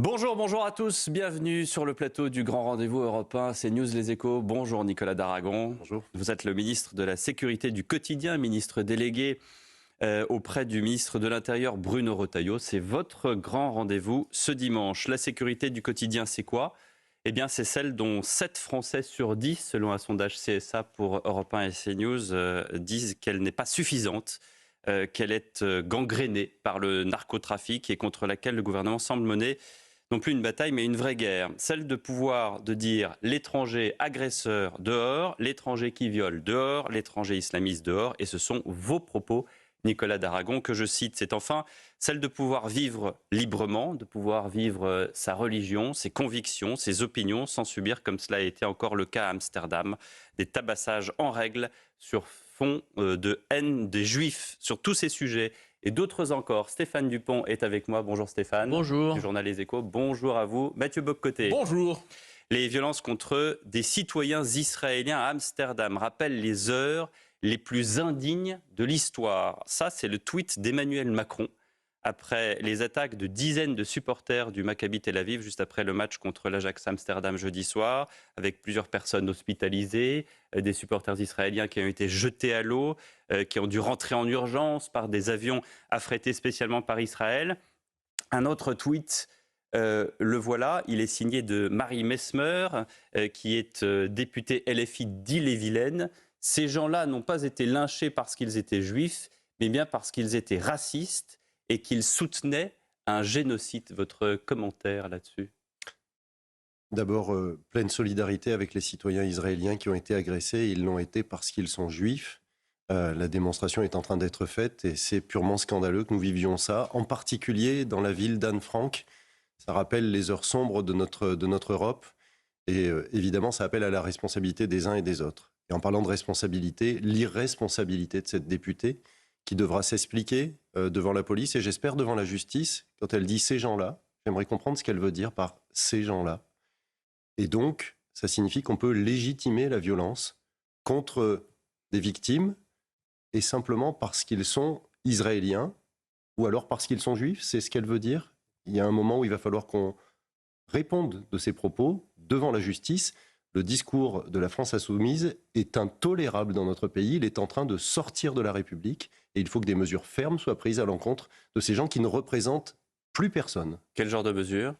Bonjour à tous, bienvenue sur le plateau du Grand Rendez-vous Europe 1, c'est News Les Échos. Bonjour Nicolas Daragon. Bonjour. Vous êtes le ministre de la Sécurité du quotidien, ministre délégué auprès du ministre de l'Intérieur Bruno Retailleau. C'est votre grand rendez-vous ce dimanche. La sécurité du quotidien, c'est quoi ? Eh bien, c'est celle dont 7 Français sur 10, selon un sondage CSA pour Europe 1 et CNews, disent qu'elle n'est pas suffisante, qu'elle est gangrénée par le narcotrafic et contre laquelle le gouvernement semble mener non plus une bataille, mais une vraie guerre. Celle de dire l'étranger agresseur dehors, l'étranger qui viole dehors, l'étranger islamiste dehors. Et ce sont vos propos, Nicolas Daragon, que je cite. C'est enfin celle de pouvoir vivre librement, de pouvoir vivre sa religion, ses convictions, ses opinions, sans subir, comme cela a été encore le cas à Amsterdam, des tabassages en règle sur fond de haine des Juifs. Sur tous ces sujets et d'autres encore, Stéphane Dupont est avec moi. Bonjour Stéphane. Bonjour. Du journal Les Échos. Bonjour à vous. Mathieu Boccoté. Bonjour. Les violences contre des citoyens israéliens à Amsterdam rappellent les heures les plus indignes de l'histoire. Ça, c'est le tweet d'Emmanuel Macron après les attaques de dizaines de supporters du Maccabi Tel Aviv, juste après le match contre l'Ajax Amsterdam jeudi soir, avec plusieurs personnes hospitalisées, des supporters israéliens qui ont été jetés à l'eau, qui ont dû rentrer en urgence par des avions affrétés spécialement par Israël. Un autre tweet, le voilà, il est signé de Marie Mesmer, qui est députée LFI d'Ille-et-Vilaine. Ces gens-là n'ont pas été lynchés parce qu'ils étaient juifs, mais bien parce qu'ils étaient racistes et qu'ils soutenaient un génocide. Votre commentaire là-dessus ? D'abord, pleine solidarité avec les citoyens israéliens qui ont été agressés. Ils l'ont été parce qu'ils sont juifs. La démonstration est en train d'être faite et c'est purement scandaleux que nous vivions ça, en particulier dans la ville d'Anne Frank. Ça rappelle les heures sombres de notre Europe et évidemment, ça appelle à la responsabilité des uns et des autres. Et en parlant de responsabilité, l'irresponsabilité de cette députée qui devra s'expliquer devant la police et j'espère devant la justice quand elle dit « ces gens-là ». J'aimerais comprendre ce qu'elle veut dire par « ces gens-là ». Et donc, ça signifie qu'on peut légitimer la violence contre des victimes et simplement parce qu'ils sont israéliens ou alors parce qu'ils sont juifs, c'est ce qu'elle veut dire. Il y a un moment où il va falloir qu'on réponde de ces propos devant la justice. Le discours de la France insoumise est intolérable dans notre pays. Il est en train de sortir de la République et il faut que des mesures fermes soient prises à l'encontre de ces gens qui ne représentent plus personne. Quel genre de mesures ?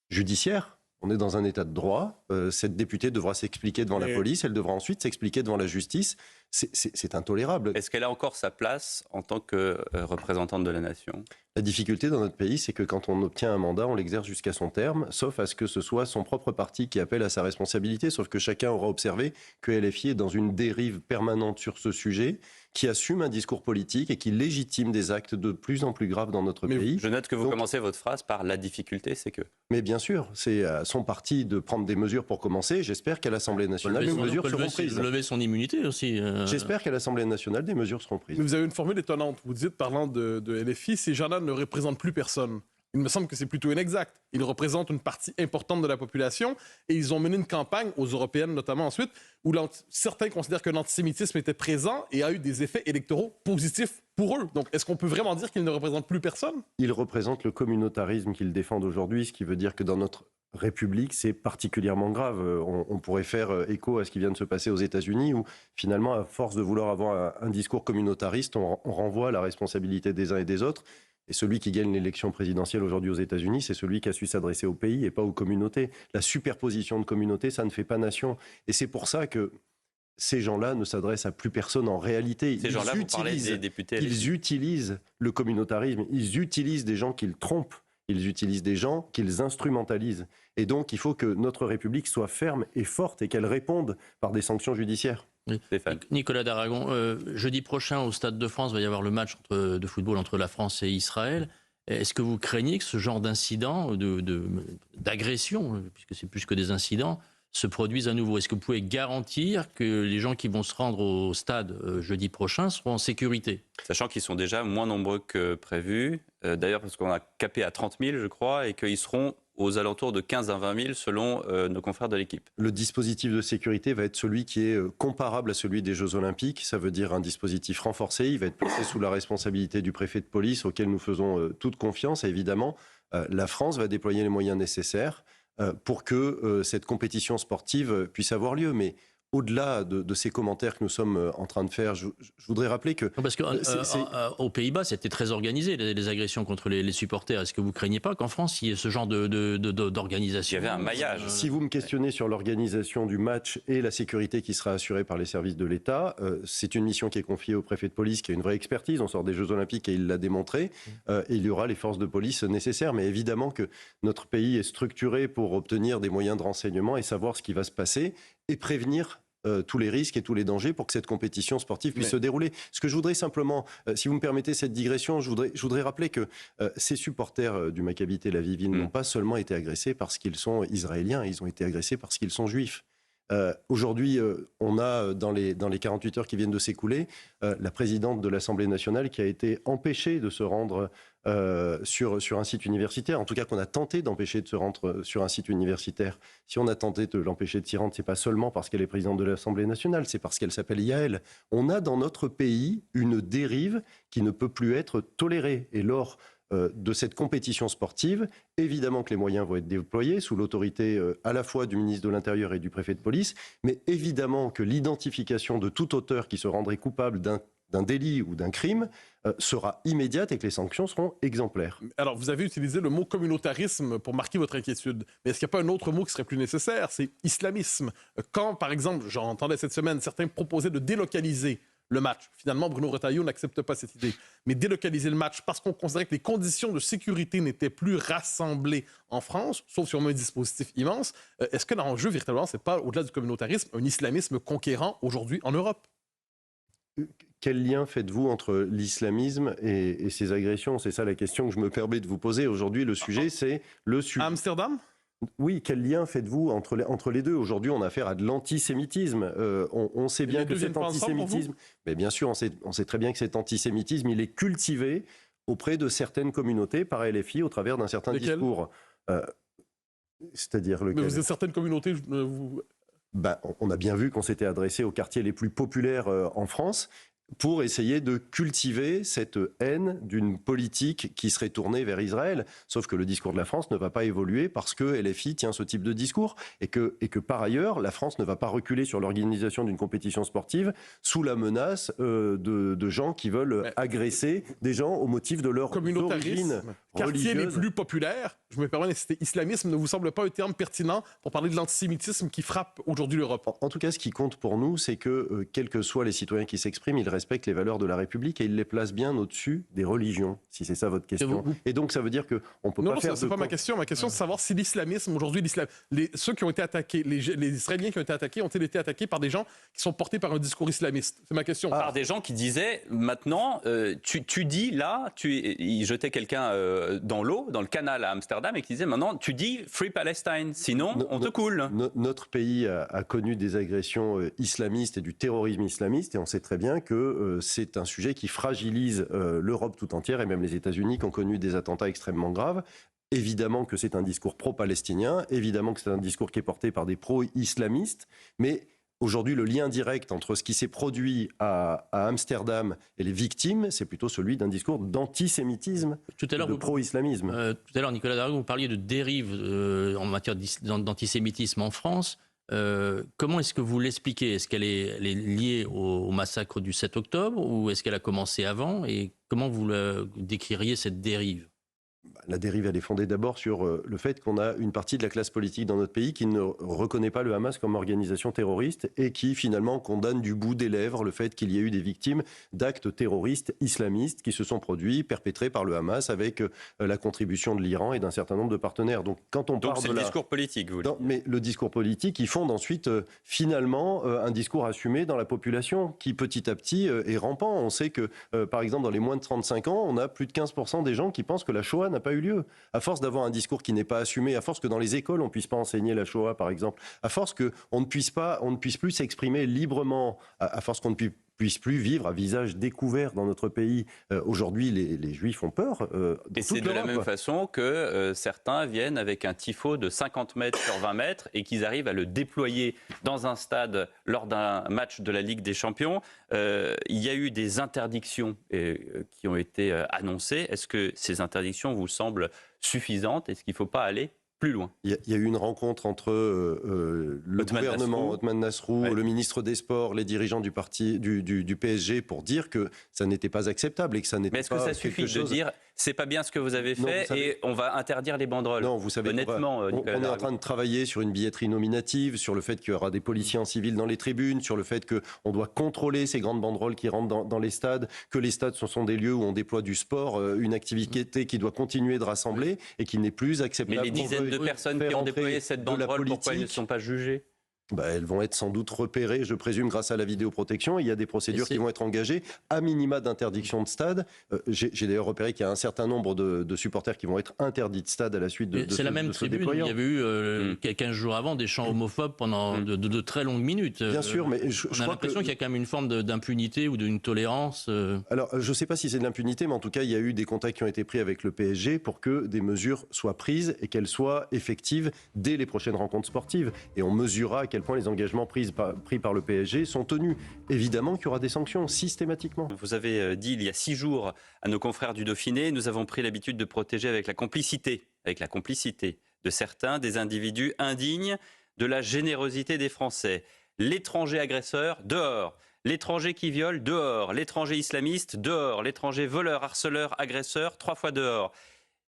Judiciaire. On est dans un état de droit. Cette députée devra s'expliquer devant la police. Elle devra ensuite s'expliquer devant la justice. C'est intolérable. Est-ce qu'elle a encore sa place en tant que représentante de la nation ? La difficulté dans notre pays, c'est que quand on obtient un mandat, on l'exerce jusqu'à son terme, sauf à ce que ce soit son propre parti qui appelle à sa responsabilité. Sauf que chacun aura observé que LFI est dans une dérive permanente sur ce sujet, qui assume un discours politique et qui légitime des actes de plus en plus graves dans notre pays. Je note que vous commencez votre phrase par « la difficulté, c'est que ». Mais bien sûr, c'est à son parti de prendre des mesures pour commencer. J'espère qu'à l'Assemblée nationale, des mesures seront prises. Lever son immunité aussi. J'espère qu'à l'Assemblée nationale, des mesures seront prises. Mais vous avez une formule étonnante. Vous dites, parlant de LFI, ces gens-là ne représentent plus personne. Il me semble que c'est plutôt inexact. Ils représentent une partie importante de la population et ils ont mené une campagne, aux européennes notamment ensuite, où certains considèrent que l'antisémitisme était présent et a eu des effets électoraux positifs pour eux. Donc, est-ce qu'on peut vraiment dire qu'ils ne représentent plus personne ? Ils représentent le communautarisme qu'ils défendent aujourd'hui, ce qui veut dire que dans notre République, c'est particulièrement grave. On pourrait faire écho à ce qui vient de se passer aux États-Unis, où finalement, à force de vouloir avoir un discours communautariste, on renvoie la responsabilité des uns et des autres. Et celui qui gagne l'élection présidentielle aujourd'hui aux États-Unis, c'est celui qui a su s'adresser au pays et pas aux communautés. La superposition de communautés, ça ne fait pas nation. Et c'est pour ça que ces gens-là ne s'adressent à plus personne en réalité. Ces gens-là, vous parlez des députés. Ils utilisent le communautarisme, ils utilisent des gens qu'ils trompent, ils utilisent des gens qu'ils instrumentalisent. Et donc, il faut que notre République soit ferme et forte et qu'elle réponde par des sanctions judiciaires. Oui. Nicolas Daragon, jeudi prochain au Stade de France, il va y avoir le match de football entre la France et Israël. Est-ce que vous craignez que ce genre d'incident, d'agression, puisque c'est plus que des incidents, se produise à nouveau ? Est-ce que vous pouvez garantir que les gens qui vont se rendre au stade jeudi prochain seront en sécurité ? Sachant qu'ils sont déjà moins nombreux que prévu, d'ailleurs parce qu'on a capé à 30 000 je crois, et qu'ils seront aux alentours de 15 à 20 000 selon nos confrères de l'équipe. Le dispositif de sécurité va être celui qui est comparable à celui des Jeux Olympiques. Ça veut dire un dispositif renforcé. Il va être placé sous la responsabilité du préfet de police auquel nous faisons toute confiance. Et évidemment, La France va déployer les moyens nécessaires pour que cette compétition sportive puisse avoir lieu. Mais au-delà de ces commentaires que nous sommes en train de faire, je voudrais rappeler que... Parce qu'aux Pays-Bas, c'était très organisé, les agressions contre les supporters. Est-ce que vous ne craignez pas qu'en France, il y ait ce genre d'organisation? Il y avait un maillage. Si vous me questionnez sur l'organisation du match et la sécurité qui sera assurée par les services de l'État, c'est une mission qui est confiée au préfet de police, qui a une vraie expertise. On sort des Jeux Olympiques et il l'a démontré. Et il y aura les forces de police nécessaires. Mais évidemment que notre pays est structuré pour obtenir des moyens de renseignement et savoir ce qui va se passer et prévenir tous les risques et tous les dangers pour que cette compétition sportive puisse se dérouler. Ce que je voudrais simplement, si vous me permettez cette digression, je voudrais rappeler que ces supporters du Maccabi Tel Aviv n'ont pas seulement été agressés parce qu'ils sont israéliens, ils ont été agressés parce qu'ils sont juifs. Aujourd'hui, on a dans les 48 heures qui viennent de s'écouler, la présidente de l'Assemblée nationale qui a été empêchée de se rendre sur un site universitaire, en tout cas qu'on a tenté d'empêcher de se rendre sur un site universitaire. Si on a tenté de l'empêcher de s'y rendre, c'est pas seulement parce qu'elle est présidente de l'Assemblée nationale, c'est parce qu'elle s'appelle Yael. On a dans notre pays une dérive qui ne peut plus être tolérée. Et lors de cette compétition sportive, évidemment que les moyens vont être déployés sous l'autorité à la fois du ministre de l'Intérieur et du préfet de police, mais évidemment que l'identification de tout auteur qui se rendrait coupable d'un délit ou d'un crime sera immédiate et que les sanctions seront exemplaires. Alors, vous avez utilisé le mot communautarisme pour marquer votre inquiétude. Mais est-ce qu'il n'y a pas un autre mot qui serait plus nécessaire? C'est islamisme. Quand, par exemple, j'entendais cette semaine, certains proposaient de délocaliser le match. Finalement, Bruno Retailleau n'accepte pas cette idée. Mais délocaliser le match parce qu'on considérait que les conditions de sécurité n'étaient plus rassemblées en France, sauf sur un dispositif immense, est-ce que l'enjeu, véritablement, c'est pas, au-delà du communautarisme, un islamisme conquérant aujourd'hui en Europe? Quel lien faites-vous entre l'islamisme et ces agressions? C'est ça la question que je me permets de vous poser. Aujourd'hui, le sujet, c'est le sujet... Amsterdam? Oui, quel lien faites-vous entre les deux? Aujourd'hui, on a affaire à de l'antisémitisme. On sait bien que cet antisémitisme... Mais bien sûr, on sait très bien que cet antisémitisme, il est cultivé auprès de certaines communautés par LFI au travers d'un certain discours. C'est-à-dire lequel? Mais vous êtes certaines communautés... On a bien vu qu'on s'était adressé aux quartiers les plus populaires en France pour essayer de cultiver cette haine d'une politique qui serait tournée vers Israël. Sauf que le discours de la France ne va pas évoluer parce que LFI tient ce type de discours et que par ailleurs, la France ne va pas reculer sur l'organisation d'une compétition sportive sous la menace de gens qui veulent agresser des gens au motif de leur origine quartiers religieuse. les plus populaires, je me permets d'insister, islamisme ne vous semble pas un terme pertinent pour parler de l'antisémitisme qui frappe aujourd'hui l'Europe? En tout cas, ce qui compte pour nous, c'est que, quels que soient les citoyens qui s'expriment, ils respectent les valeurs de la République et ils les placent bien au-dessus des religions, si c'est ça votre question. Et donc, ça veut dire qu'on ne peut pas faire... Non, c'est pas ma question. Ma question, c'est de savoir si l'islamisme, aujourd'hui, ceux qui ont été attaqués, les Israéliens qui ont été attaqués, ont-ils été attaqués par des gens qui sont portés par un discours islamiste? C'est ma question. Par des gens qui disaient, maintenant, tu dis là, ils jetaient quelqu'un dans l'eau, dans le canal à Amsterdam, et qui disait, maintenant, tu dis Free Palestine, sinon on te coule. Notre pays a connu des agressions islamistes et du terrorisme islamiste, et on sait très bien que c'est un sujet qui fragilise l'Europe tout entière, et même les États-Unis qui ont connu des attentats extrêmement graves. Évidemment que c'est un discours pro-palestinien, évidemment que c'est un discours qui est porté par des pro-islamistes, mais aujourd'hui, le lien direct entre ce qui s'est produit à Amsterdam et les victimes, c'est plutôt celui d'un discours d'antisémitisme, de pro-islamisme. Tout à l'heure, Nicolas Daragon, vous parliez de dérive en matière d'antisémitisme en France. Comment est-ce que vous l'expliquez? Est-ce qu'elle est liée au massacre du 7 octobre ou est-ce qu'elle a commencé avant? Et comment vous décririez cette dérive? La dérive, elle est fondée d'abord sur le fait qu'on a une partie de la classe politique dans notre pays qui ne reconnaît pas le Hamas comme organisation terroriste et qui finalement condamne du bout des lèvres le fait qu'il y ait eu des victimes d'actes terroristes islamistes qui se sont produits, perpétrés par le Hamas avec la contribution de l'Iran et d'un certain nombre de partenaires. Donc quand on parle c'est le discours politique, vous voulez dire. Mais le discours politique, il fonde ensuite finalement un discours assumé dans la population qui petit à petit est rampant. On sait que par exemple dans les moins de 35 ans, on a plus de 15% des gens qui pensent que la Shoah n'a pas eu lieu. À force d'avoir un discours qui n'est pas assumé, à force que dans les écoles on ne puisse pas enseigner la Shoah par exemple, à force qu'on ne puisse plus s'exprimer librement, à force qu'on ne puisse puissent plus vivre à visage découvert dans notre pays. Aujourd'hui, les Juifs ont peur. Et c'est de la même façon que certains viennent avec un tifo de 50 mètres sur 20 mètres et qu'ils arrivent à le déployer dans un stade lors d'un match de la Ligue des Champions. Il y a eu des interdictions qui ont été annoncées. Est-ce que ces interdictions vous semblent suffisantes? Est-ce qu'il ne faut pas aller plus loin? Il y a eu une rencontre entre le gouvernement, Othman Nasrou, le ministre des Sports, les dirigeants du PSG pour dire que ça n'était pas acceptable et que ça n'était pas. Mais est-ce que ça suffit de dire c'est pas bien ce que vous avez fait et on va interdire les banderoles? Non, vous savez, honnêtement, on est en train de travailler sur une billetterie nominative, sur le fait qu'il y aura des policiers en civil dans les tribunes, sur le fait qu'on doit contrôler ces grandes banderoles qui rentrent dans les stades, que les stades sont des lieux où on déploie du sport, une activité qui doit continuer de rassembler et qui n'est plus acceptable. Mais les dizaines de personnes qui ont déployé cette banderole, pourquoi elles ne sont pas jugées? Elles vont être sans doute repérées, je présume, grâce à la vidéoprotection. Il y a des procédures qui vont être engagées, à minima d'interdiction de stade. J'ai d'ailleurs repéré qu'il y a un certain nombre de supporters qui vont être interdits de stade à la suite de c'est la même tribune. Il y avait eu 15 jours avant des chants homophobes pendant de très longues minutes. Bien sûr, mais on a l'impression qu'il y a quand même une forme d'impunité ou d'une tolérance. Alors, je ne sais pas si c'est de l'impunité, mais en tout cas, il y a eu des contacts qui ont été pris avec le PSG pour que des mesures soient prises et qu'elles soient effectives dès les prochaines rencontres sportives. Et on mesurera à quel point les engagements pris par le PSG sont tenus. Évidemment qu'il y aura des sanctions, systématiquement. Vous avez dit il y a 6 jours à nos confrères du Dauphiné, nous avons pris l'habitude de protéger avec la complicité de certains, des individus indignes de la générosité des Français. L'étranger agresseur, dehors. L'étranger qui viole, dehors. L'étranger islamiste, dehors. L'étranger voleur, harceleur, agresseur, 3 fois dehors.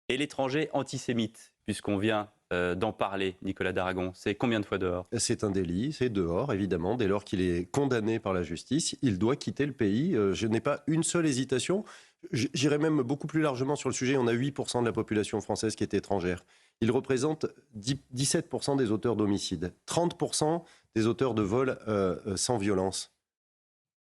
Et l'étranger antisémite, puisqu'on vient d'en parler, Nicolas Daragon. C'est combien de fois dehors? C'est un délit, c'est dehors, évidemment. Dès lors qu'il est condamné par la justice, il doit quitter le pays. Je n'ai pas une seule hésitation. J'irai même beaucoup plus largement sur le sujet. On a 8% de la population française qui est étrangère. Ils représentent 17% des auteurs d'homicides, 30% des auteurs de vols sans violence.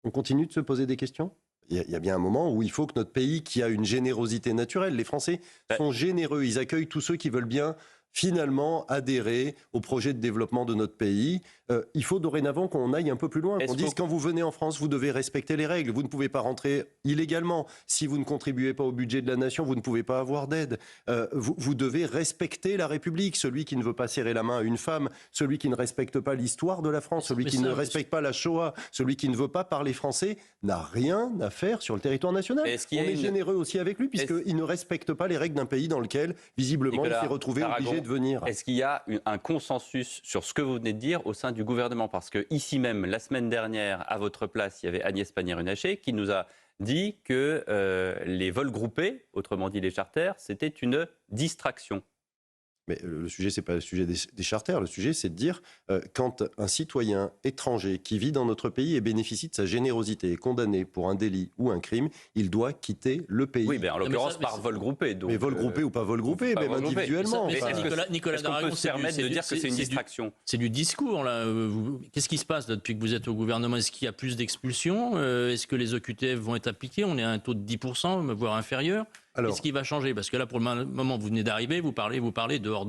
On continue de se poser des questions ? Il y a bien un moment où il faut que notre pays, qui a une générosité naturelle, les Français sont généreux, ils accueillent tous ceux qui veulent bien finalement adhérer au projet de développement de notre pays. Il faut dorénavant qu'on aille un peu plus loin, qu'on dise quand vous venez en France, vous devez respecter les règles, vous ne pouvez pas rentrer illégalement. Si vous ne contribuez pas au budget de la nation, vous ne pouvez pas avoir d'aide. Vous devez respecter la République. Celui qui ne veut pas serrer la main à une femme, celui qui ne respecte pas l'histoire de la France, celui qui ne respecte pas la Shoah, celui qui ne veut pas parler français, n'a rien à faire sur le territoire national. On est généreux aussi avec lui, puisqu'il ne respecte pas les règles d'un pays dans lequel, visiblement, il s'est retrouvé obligé de venir. Est-ce qu'il y a un consensus sur ce que vous venez de dire au sein du gouvernement? Parce que ici même, la semaine dernière, à votre place, il y avait Agnès Pannier-Runacher qui nous a dit que les vols groupés, autrement dit les charters, c'était une distraction. Mais le sujet, ce n'est pas le sujet des charters. Le sujet, c'est de dire quand un citoyen étranger qui vit dans notre pays et bénéficie de sa générosité est condamné pour un délit ou un crime, il doit quitter le pays. Oui, mais en l'occurrence par vol groupé. Donc, mais vol groupé ou pas vol groupé, même individuellement. Mais Nicolas Daragon, se permettre de dire que c'est une distraction? C'est du discours, là. Qu'est-ce qui se passe là, depuis que vous êtes au gouvernement? Est-ce qu'il y a plus d'expulsions? Est-ce que les OQTF vont être appliqués? On est à un taux de 10%, voire inférieur. Qu'est-ce qui va changer? Parce que là, pour le moment, vous venez d'arriver, vous parlez, dehors.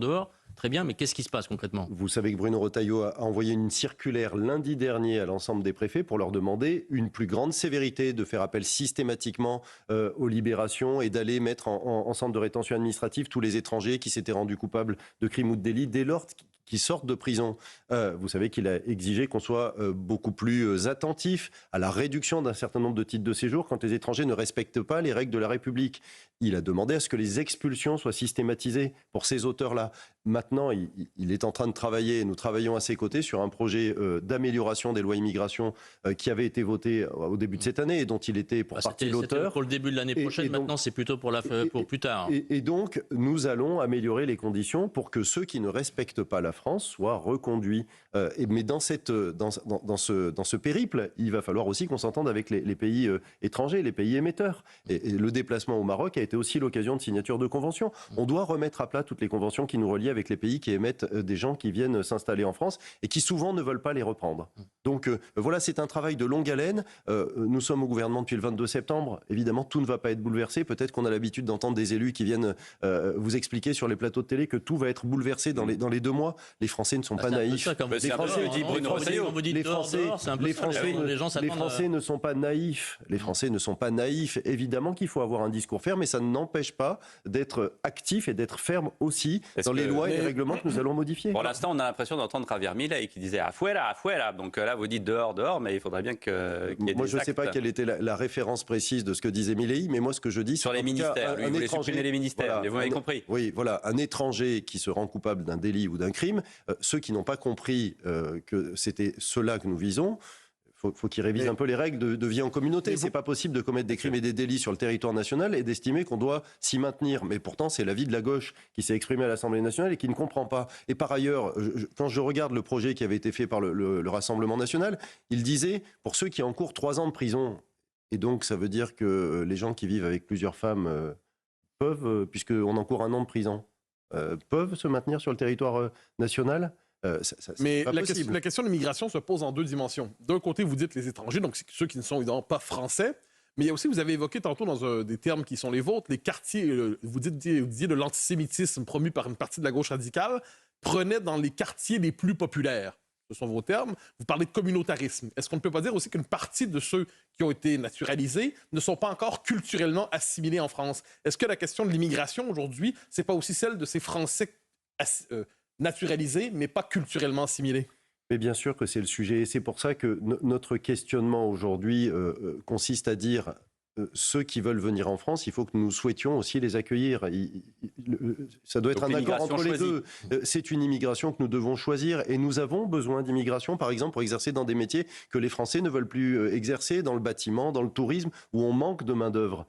Très bien, mais qu'est-ce qui se passe concrètement? Vous savez que Bruno Retailleau a envoyé une circulaire lundi dernier à l'ensemble des préfets pour leur demander une plus grande sévérité, de faire appel systématiquement aux libérations et d'aller mettre en centre de rétention administrative tous les étrangers qui s'étaient rendus coupables de crimes ou de délits dès lors qui sortent de prison. Vous savez qu'il a exigé qu'on soit beaucoup plus attentif à la réduction d'un certain nombre de titres de séjour quand les étrangers ne respectent pas les règles de la République. Il a demandé à ce que les expulsions soient systématisées pour ces auteurs-là. Maintenant, il est en train de travailler, et nous travaillons à ses côtés, sur un projet d'amélioration des lois immigration qui avait été voté au début de cette année et dont il était pour partie l'auteur. C'était pour le début de l'année prochaine, maintenant c'est plutôt pour plus tard. Et donc, nous allons améliorer les conditions pour que ceux qui ne respectent pas la France soient reconduits. Mais dans ce périple, il va falloir aussi qu'on s'entende avec les pays étrangers, les pays émetteurs. Et le déplacement au Maroc a été aussi l'occasion de signature de conventions. On doit remettre à plat toutes les conventions qui nous relient particulier avec les pays qui émettent des gens qui viennent s'installer en France et qui souvent ne veulent pas les reprendre. Donc voilà, c'est un travail de longue haleine. Nous sommes au gouvernement depuis le 22 septembre. Évidemment, tout ne va pas être bouleversé. Peut-être qu'on a l'habitude d'entendre des élus qui viennent vous expliquer sur les plateaux de télé que tout va être bouleversé dans les 2 mois. Les Français ne sont pas naïfs. Les Français ne sont pas naïfs. Les Français ne sont pas naïfs. Évidemment qu'il faut avoir un discours ferme, mais ça ne n'empêche pas d'être actif et d'être ferme aussi dans les lois et les règlements que nous allons modifier. Pour l'instant, on a l'impression d'entendre Javier Milei qui disait afuera, afuera. Donc là, vous dites dehors, dehors, mais il faudrait bien qu'il y ait moi, des je ne sais actes. pas quelle était la référence précise de ce que disait Milei, mais moi, ce que je dis... Sur les ministères, lui, il voulait supprimer les ministères, voilà, mais vous m'avez compris. Oui, voilà, un étranger qui se rend coupable d'un délit ou d'un crime, ceux qui n'ont pas compris que c'était cela que nous visons, faut qu'ils révisent un peu les règles de vie en communauté. C'est pas possible de commettre des crimes et des délits sur le territoire national et d'estimer qu'on doit s'y maintenir. Mais pourtant, c'est l'avis de la gauche qui s'est exprimée à l'Assemblée nationale et qui ne comprend pas. Et par ailleurs, quand je regarde le projet qui avait été fait par le Rassemblement national, il disait, pour ceux qui encourent 3 ans de prison, et donc ça veut dire que les gens qui vivent avec plusieurs femmes peuvent, puisqu'on encourt 1 an de prison, peuvent se maintenir sur le territoire national. Mais la question de l'immigration se pose en 2 dimensions. D'un côté, vous dites les étrangers, donc c'est ceux qui ne sont évidemment pas français. Mais il y a aussi, vous avez évoqué tantôt dans des termes qui sont les vôtres, les quartiers, vous disiez de l'antisémitisme promu par une partie de la gauche radicale, prenait dans les quartiers les plus populaires. Ce sont vos termes. Vous parlez de communautarisme. Est-ce qu'on ne peut pas dire aussi qu'une partie de ceux qui ont été naturalisés ne sont pas encore culturellement assimilés en France? Est-ce que la question de l'immigration aujourd'hui, c'est pas aussi celle de ces Français naturalisés, mais pas culturellement assimilés? Mais bien sûr que c'est le sujet. Et c'est pour ça que notre questionnement aujourd'hui consiste à dire ceux qui veulent venir en France, il faut que nous souhaitions aussi les accueillir. Ça doit être un accord entre les deux. C'est une immigration que nous devons choisir et nous avons besoin d'immigration, par exemple, pour exercer dans des métiers que les Français ne veulent plus exercer, dans le bâtiment, dans le tourisme, où on manque de main-d'œuvre.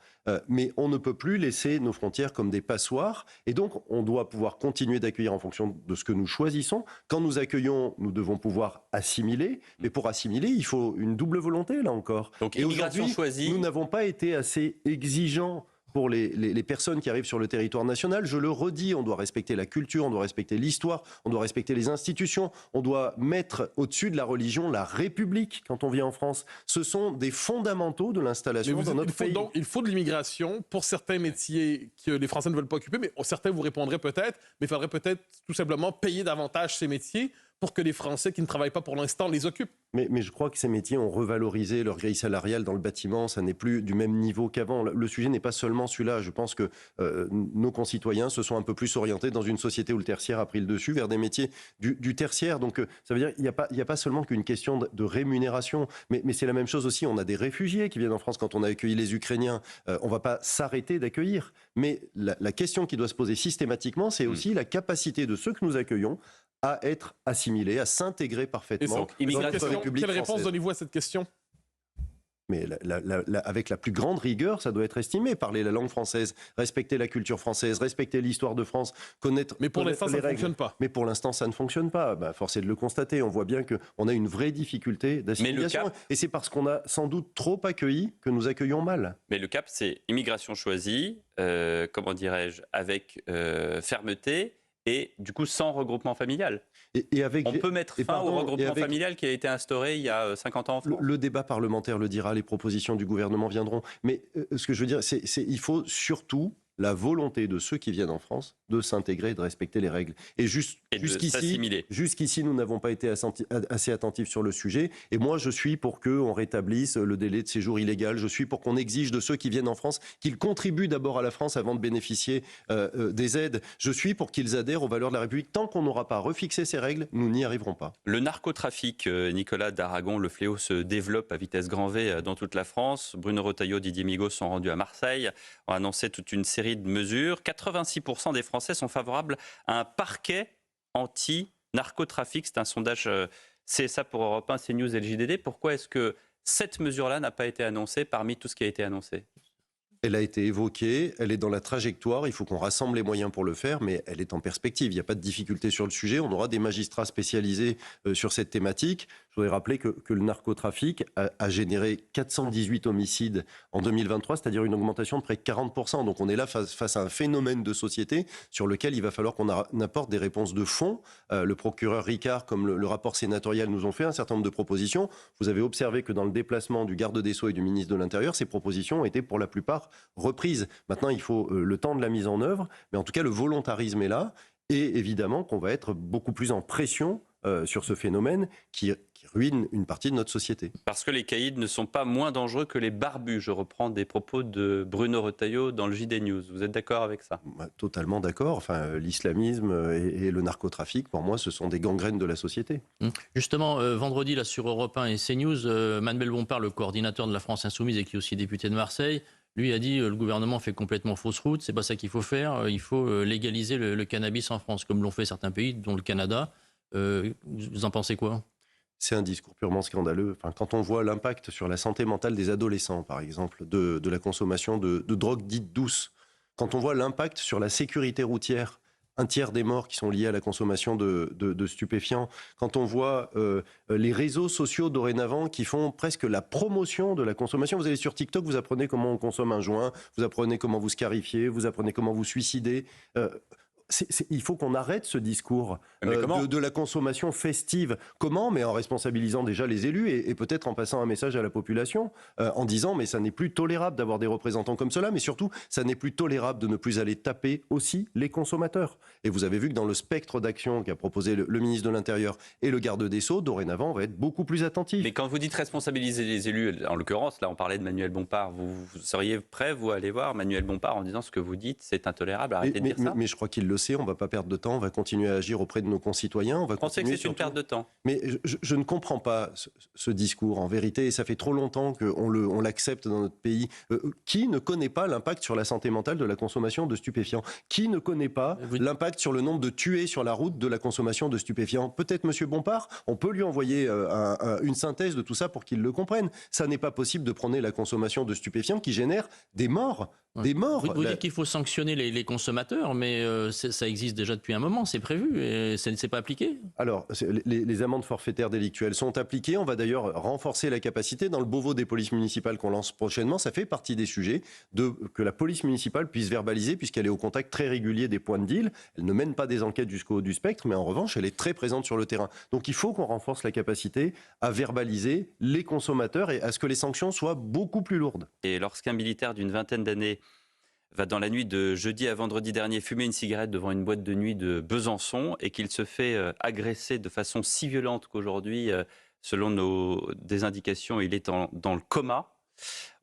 Mais on ne peut plus laisser nos frontières comme des passoires et donc on doit pouvoir continuer d'accueillir en fonction de ce que nous choisissons. Quand nous accueillons, nous devons pouvoir assimiler, mais pour assimiler, il faut une double volonté là encore. Donc, et aujourd'hui, nous n'avons pas été assez exigeants pour les personnes qui arrivent sur le territoire national. Je le redis, on doit respecter la culture, on doit respecter l'histoire, on doit respecter les institutions, on doit mettre au-dessus de la religion la République quand on vient en France. Ce sont des fondamentaux de l'installation dans notre pays. Donc, il faut de l'immigration pour certains métiers que les Français ne veulent pas occuper, mais certains vous répondraient peut-être, mais il faudrait peut-être tout simplement payer davantage ces métiers pour que les Français qui ne travaillent pas pour l'instant les occupent. Mais je crois que ces métiers ont revalorisé leur grille salariale dans le bâtiment. Ça n'est plus du même niveau qu'avant. Le sujet n'est pas seulement celui-là. Je pense que nos concitoyens se sont un peu plus orientés dans une société où le tertiaire a pris le dessus vers des métiers du tertiaire. Donc ça veut dire qu'il n'y a pas seulement qu'une question de rémunération. Mais c'est la même chose aussi. On a des réfugiés qui viennent en France. Quand on a accueilli les Ukrainiens, on ne va pas s'arrêter d'accueillir. Mais la question qui doit se poser systématiquement, c'est aussi la capacité de ceux que nous accueillons à être assimilés, à s'intégrer parfaitement dans notre République Quelle réponse française. donnez-vous à cette question? Mais avec la plus grande rigueur, ça doit être estimé. Parler la langue française, respecter la culture française, respecter l'histoire de France, connaître Mais pour l'instant, ça ne règles. fonctionne pas. Mais pour l'instant, ça ne fonctionne pas. Force est de le constater. On voit bien qu'on a une vraie difficulté d'assimilation. Et c'est parce qu'on a sans doute trop accueilli que nous accueillons mal. Mais le cap, c'est immigration choisie, comment dirais-je, avec fermeté, et du coup sans regroupement familial. On peut mettre fin au regroupement familial qui a été instauré il y a 50 ans en France. Le débat parlementaire le dira, les propositions du gouvernement viendront. Mais ce que je veux dire, c'est il faut surtout la volonté de ceux qui viennent en France de s'intégrer et de respecter les règles. Et jusqu'ici, nous n'avons pas été assez attentifs sur le sujet. Et moi, je suis pour qu'on rétablisse le délai de séjour illégal. Je suis pour qu'on exige de ceux qui viennent en France qu'ils contribuent d'abord à la France avant de bénéficier des aides. Je suis pour qu'ils adhèrent aux valeurs de la République. Tant qu'on n'aura pas refixé ces règles, nous n'y arriverons pas. Le narcotrafic, Nicolas d'Aragon, le fléau se développe à vitesse grand V dans toute la France. Bruno Retailleau, Didier Migaud sont rendus à Marseille, ont annoncé toute une série de mesures. 86% des Français sont favorables à un parquet anti-narcotrafic. C'est un sondage CSA pour Europe 1, CNews et le JDD. Pourquoi est-ce que cette mesure-là n'a pas été annoncée parmi tout ce qui a été annoncé? Elle a été évoquée, elle est dans la trajectoire, il faut qu'on rassemble les moyens pour le faire, mais elle est en perspective. Il n'y a pas de difficulté sur le sujet, on aura des magistrats spécialisés sur cette thématique. Je voudrais rappeler que le narcotrafic a généré 418 homicides en 2023, c'est-à-dire une augmentation de près de 40%. Donc on est là face à un phénomène de société sur lequel il va falloir qu'on apporte des réponses de fond. Le procureur Ricard, comme le rapport sénatorial nous ont fait un certain nombre de propositions. Vous avez observé que dans le déplacement du garde des Sceaux et du ministre de l'Intérieur, ces propositions ont été pour la plupart reprises. Maintenant, il faut le temps de la mise en œuvre, mais en tout cas, le volontarisme est là. Et évidemment qu'on va être beaucoup plus en pression sur ce phénomène qui ruine une partie de notre société. Parce que les caïds ne sont pas moins dangereux que les barbus. Je reprends des propos de Bruno Retailleau dans le JD News. Vous êtes d'accord avec ça? Totalement d'accord. Enfin, l'islamisme et le narcotrafic, pour moi, ce sont des gangrènes de la société. Justement, vendredi, là, sur Europe 1 et CNews, Manuel Bompard, le coordinateur de la France Insoumise et qui est aussi député de Marseille, lui a dit le gouvernement fait complètement fausse route, c'est pas ça qu'il faut faire, il faut légaliser le cannabis en France, comme l'ont fait certains pays, dont le Canada. Vous en pensez quoi? C'est un discours purement scandaleux. Enfin, quand on voit l'impact sur la santé mentale des adolescents, par exemple, de la consommation de drogues dites douces, quand on voit l'impact sur la sécurité routière, un tiers des morts qui sont liés à la consommation de stupéfiants, quand on voit les réseaux sociaux dorénavant qui font presque la promotion de la consommation. Vous allez sur TikTok, vous apprenez comment on consomme un joint, vous apprenez comment vous scarifiez, vous apprenez comment vous suicidez. Il faut qu'on arrête ce discours de la consommation festive. Comment? Mais en responsabilisant déjà les élus et peut-être en passant un message à la population, en disant mais ça n'est plus tolérable d'avoir des représentants comme cela, mais surtout ça n'est plus tolérable de ne plus aller taper aussi les consommateurs. Et vous avez vu que dans le spectre d'action qu'a proposé le ministre de l'Intérieur et le garde des Sceaux, dorénavant on va être beaucoup plus attentif. Mais quand vous dites responsabiliser les élus, en l'occurrence, là on parlait de Manuel Bompard, vous seriez prêt, vous, à aller voir Manuel Bompard en disant ce que vous dites, c'est intolérable, arrêtez de dire ça? Mais je crois qu'il le sait, on ne va pas perdre de temps, on va continuer à agir auprès de nos concitoyens. Vous pensez que c'est une perte de temps? Mais je ne comprends pas ce discours, en vérité, et ça fait trop longtemps qu'on l'accepte dans notre pays. Qui ne connaît pas l'impact sur la santé mentale de la consommation de stupéfiants? Qui ne connaît pas l'impact sur le nombre de tués sur la route de la consommation de stupéfiants? Peut-être M. Bompard, on peut lui envoyer une synthèse de tout ça pour qu'il le comprenne. Ça n'est pas possible de prôner la consommation de stupéfiants qui génère des morts. Des morts. Vous dites qu'il faut sanctionner les consommateurs, mais ça existe déjà depuis un moment, c'est prévu, et ça ne s'est pas appliqué? Alors, les amendes forfaitaires délictuelles sont appliquées. On va d'ailleurs renforcer la capacité. Dans le Beauvau des polices municipales qu'on lance prochainement, ça fait partie des sujets que la police municipale puisse verbaliser, puisqu'elle est au contact très régulier des points de deal. Elle ne mène pas des enquêtes jusqu'au haut du spectre, mais en revanche, elle est très présente sur le terrain. Donc il faut qu'on renforce la capacité à verbaliser les consommateurs et à ce que les sanctions soient beaucoup plus lourdes. Et lorsqu'un militaire d'une vingtaine d'années va dans la nuit de jeudi à vendredi dernier fumer une cigarette devant une boîte de nuit de Besançon et qu'il se fait agresser de façon si violente qu'aujourd'hui, selon des indications, il est dans le coma.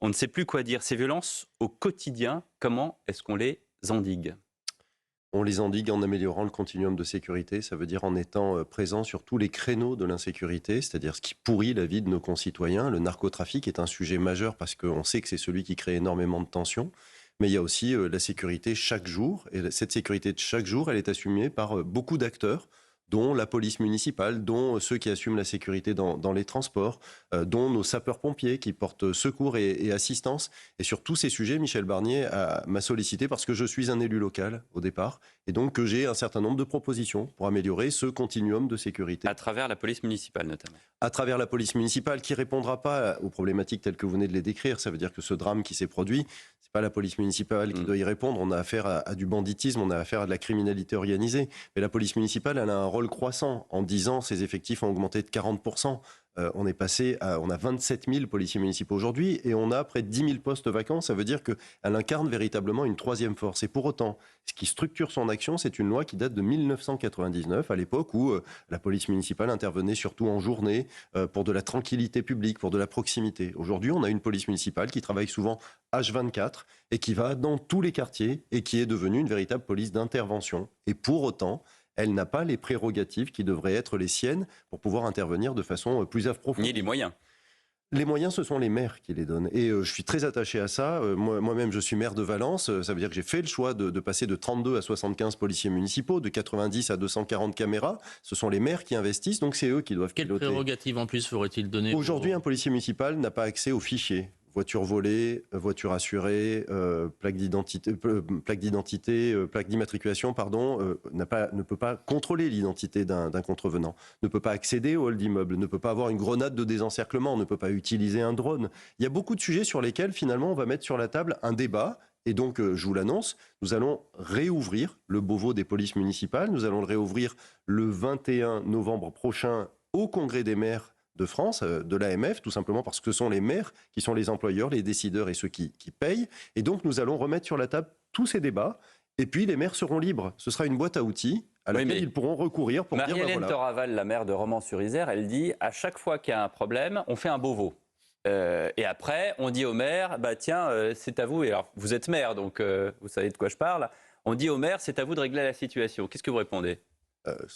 On ne sait plus quoi dire. Ces violences au quotidien, comment est-ce qu'on les endigue? On les endigue en améliorant le continuum de sécurité, ça veut dire en étant présent sur tous les créneaux de l'insécurité, c'est-à-dire ce qui pourrit la vie de nos concitoyens. Le narcotrafic est un sujet majeur parce qu'on sait que c'est celui qui crée énormément de tensions. Mais il y a aussi la sécurité chaque jour. Et cette sécurité de chaque jour, elle est assumée par beaucoup d'acteurs, dont la police municipale, dont ceux qui assument la sécurité dans les transports, dont nos sapeurs-pompiers qui portent secours et assistance. Et sur tous ces sujets, Michel Barnier m'a sollicité parce que je suis un élu local au départ, et donc que j'ai un certain nombre de propositions pour améliorer ce continuum de sécurité. À travers la police municipale notamment. À travers la police municipale qui ne répondra pas aux problématiques telles que vous venez de les décrire. Ça veut dire que ce drame qui s'est produit, c'est pas la police municipale qui doit y répondre. On a affaire à du banditisme, on a affaire à de la criminalité organisée. Mais la police municipale, elle a un rôle croissant. En 10 ans, ses effectifs ont augmenté de 40%. On a 27 000 policiers municipaux aujourd'hui et on a près de 10 000 postes vacants. Ça veut dire qu'elle incarne véritablement une troisième force. Et pour autant, ce qui structure son action, c'est une loi qui date de 1999, à l'époque où la police municipale intervenait surtout en journée pour de la tranquillité publique, pour de la proximité. Aujourd'hui, on a une police municipale qui travaille souvent H24 et qui va dans tous les quartiers et qui est devenue une véritable police d'intervention. Et pour autant, elle n'a pas les prérogatives qui devraient être les siennes pour pouvoir intervenir de façon plus approfondie. Ni les moyens. Les moyens, ce sont les maires qui les donnent. Et je suis très attaché à ça. Moi-même, je suis maire de Valence. Ça veut dire que j'ai fait le choix de passer de 32 à 75 policiers municipaux, de 90 à 240 caméras. Ce sont les maires qui investissent, donc c'est eux qui doivent piloter. Quelles prérogatives en plus faudrait-il donner? Aujourd'hui, un policier municipal n'a pas accès aux fichiers. Vous voiture volée, voiture assurée, plaque d'identité, plaque d'immatriculation, ne peut pas contrôler l'identité d'un contrevenant, ne peut pas accéder au hall d'immeuble, ne peut pas avoir une grenade de désencerclement, ne peut pas utiliser un drone. Il y a beaucoup de sujets sur lesquels finalement on va mettre sur la table un débat. Et donc, je vous l'annonce, nous allons réouvrir le Beauvau des polices municipales. Nous allons le réouvrir le 21 novembre prochain au Congrès des maires de France, de l'AMF, tout simplement parce que ce sont les maires qui sont les employeurs, les décideurs et ceux qui payent. Et donc, nous allons remettre sur la table tous ces débats. Et puis, les maires seront libres. Ce sera une boîte à outils à laquelle ils pourront recourir pour dire... Marie-Hélène Toraval, la maire de Romans-sur-Isère, elle dit « À chaque fois qu'il y a un problème, on fait un Beauvau ». Et après, on dit au maire, bah tiens, c'est à vous. Et alors, vous êtes maire, donc vous savez de quoi je parle. On dit au maire, c'est à vous de régler la situation. Qu'est-ce que vous répondez ?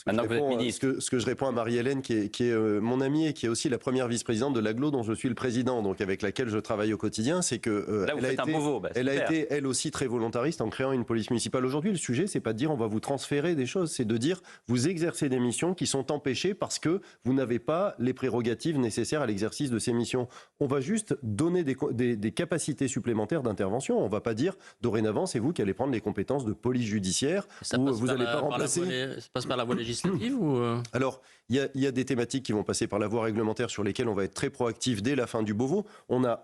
Maintenant que vous êtes ministre. Ce que je réponds à Marie-Hélène, qui est mon amie et qui est aussi la première vice-présidente de l'AGLO dont je suis le président, donc avec laquelle je travaille au quotidien, c'est que là, vous faites un Beauvau. Elle a été elle aussi très volontariste en créant une police municipale. Aujourd'hui, le sujet, c'est pas de dire on va vous transférer des choses, c'est de dire vous exercez des missions qui sont empêchées parce que vous n'avez pas les prérogatives nécessaires à l'exercice de ces missions. On va juste donner des capacités supplémentaires d'intervention. On va pas dire dorénavant c'est vous qui allez prendre les compétences de police judiciaire ou vous n'allez pas remplacer. Ça passe par la voie législative ou Alors, il y a des thématiques qui vont passer par la voie réglementaire sur lesquelles on va être très proactif dès la fin du Beauvau. On a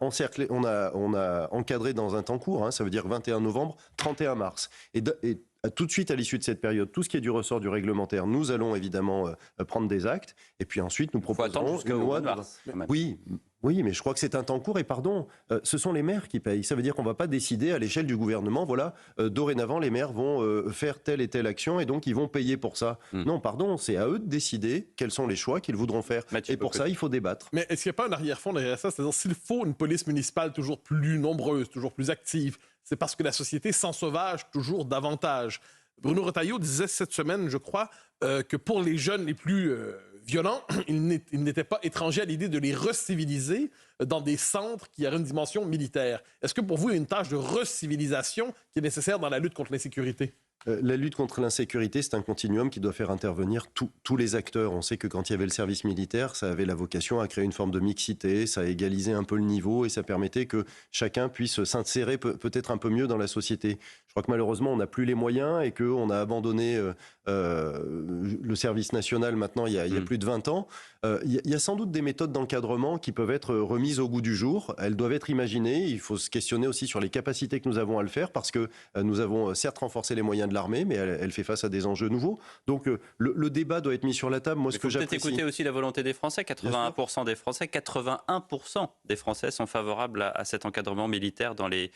encadré dans un temps court, ça veut dire 21 novembre, 31 mars. Et tout de suite à l'issue de cette période, tout ce qui est du ressort du réglementaire, nous allons évidemment prendre des actes. Et puis ensuite, nous proposerons une loi. Oui, mais je crois que c'est un temps court et pardon, ce sont les maires qui payent. Ça veut dire qu'on ne va pas décider à l'échelle du gouvernement, voilà, dorénavant les maires vont faire telle et telle action et donc ils vont payer pour ça. Non, pardon, c'est à eux de décider quels sont les choix qu'ils voudront faire. Et pour ça, il faut débattre. Mais est-ce qu'il n'y a pas un arrière-fond derrière ça? C'est-à-dire s'il faut une police municipale toujours plus nombreuse, toujours plus active, c'est parce que la société s'ensauvage toujours davantage. Bruno Retailleau disait cette semaine, je crois, que pour les jeunes les plus... violents, il n'était pas étranger à l'idée de les reciviliser dans des centres qui auraient une dimension militaire. Est-ce que pour vous, il y a une tâche de recivilisation qui est nécessaire dans la lutte contre l'insécurité? La lutte contre l'insécurité, c'est un continuum qui doit faire intervenir tous les acteurs. On sait que quand il y avait le service militaire, ça avait la vocation à créer une forme de mixité, ça égalisait un peu le niveau et ça permettait que chacun puisse s'insérer peut-être un peu mieux dans la société. Je crois que malheureusement, on n'a plus les moyens et qu'on a abandonné le service national maintenant il y a plus de 20 ans. Il y a sans doute des méthodes d'encadrement qui peuvent être remises au goût du jour. Elles doivent être imaginées. Il faut se questionner aussi sur les capacités que nous avons à le faire parce que nous avons certes renforcé les moyens de l'armée, mais elle fait face à des enjeux nouveaux. Donc le débat doit être mis sur la table. Moi, il faut peut-être écouter aussi la volonté des Français. 81% des Français sont favorables à cet encadrement militaire dans les